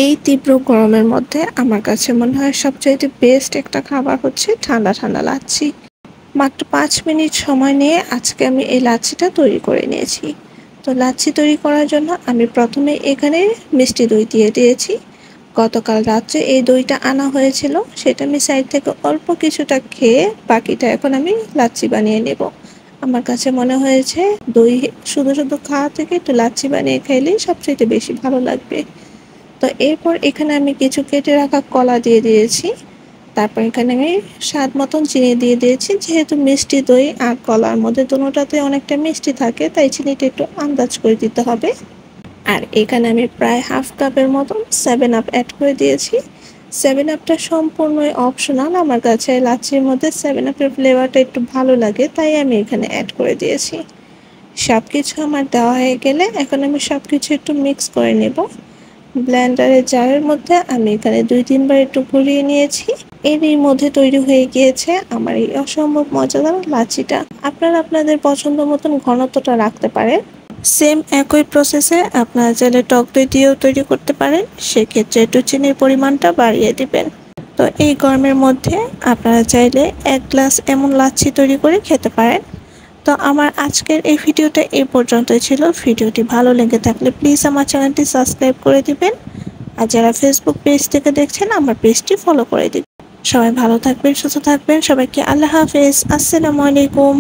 এই তীব্র গরমের মধ্যে আমার কাছে মনে হয় সবচাইতে বেস্ট একটা খাবার হচ্ছে ঠান্ডা ঠান্ডা লাচ্ছি। মাত্র ৫ মিনিট সময় নিয়ে আজকে আমি এই লাচ্ছিটা তৈরি করে নিয়েছি। তো লাচ্ছি তৈরি করার জন্য আমি প্রথমে এখানে মিষ্টি দই দিয়ে দিয়েছি। গতকাল রাত্রে এই দইটা আনা হয়েছিল, সেটা আমি সাইড থেকে অল্প কিছুটা খেয়ে বাকিটা এখন আমি লাচ্ছি বানিয়ে নেব। আমার কাছে মনে হয়েছে দই শুধু শুধু খাওয়া থেকে একটু লাচ্ছি বানিয়ে খাইলেই সবচেয়ে বেশি ভালো লাগবে। তো এরপর এখানে আমি কিছু কেটে রাখা কলা দিয়ে দিয়েছি। তারপর এখানে আমি স্বাদ মতন চিনি দিয়ে দিয়েছি। যেহেতু মিষ্টি দই আর কলার মধ্যে দুটোটাতে অনেকটা মিষ্টি থাকে, তাই চিনিটা একটু আন্দাজ করে দিতে হবে। আর এখানে আমি প্রায় হাফ কাপের মতন 7 আপ অ্যাড করে দিয়েছি। 7 আপটা সম্পূর্ণই অপশনাল, আমার কাছে লাচ্ছির মধ্যে 7 আপের ফ্লেভারটা একটু ভালো লাগে, তাই আমি এখানে অ্যাড করে দিয়েছি। সব কিছু আমার দেওয়া হয়ে গেলে এখন আমি সব কিছু একটু মিক্স করে নেব। ব্লেন্ডারের জারের মধ্যে আমি এখানে ২-৩ বার একটু ঘুরিয়ে নিয়েছি। এরই মধ্যে তৈরি হয়ে গিয়েছে আমার এই অসম্ভব মজাদার লাচ্ছিটা। আপনারা আপনাদের পছন্দ মতন ঘনত্বটা রাখতে পারেন। সেম একই প্রসেসে আপনারা চাইলে টক দই দিয়েও তৈরি করতে পারেন, সেক্ষেত্রে একটু চিনির পরিমাণটা বাড়িয়ে দিবেন। তো এই গরমের মধ্যে আপনারা চাইলে ১ গ্লাস এমন লাচ্ছি তৈরি করে খেতে পারেন। তো আমার আজকের এই ভিডিওটা এই পর্যন্তই ছিল। ভিডিওটি ভালো লেগে থাকলে প্লিজ আমার চ্যানেলটি সাবস্ক্রাইব করে দিবেন, আর যারা ফেসবুক পেজ থেকে দেখছেন আমার পেজটি ফলো করে দিবেন। সবাই ভালো থাকবেন, সুস্থ থাকবেন। সবাইকে আল্লাহ হাফেজ। আসসালামু আলাইকুম।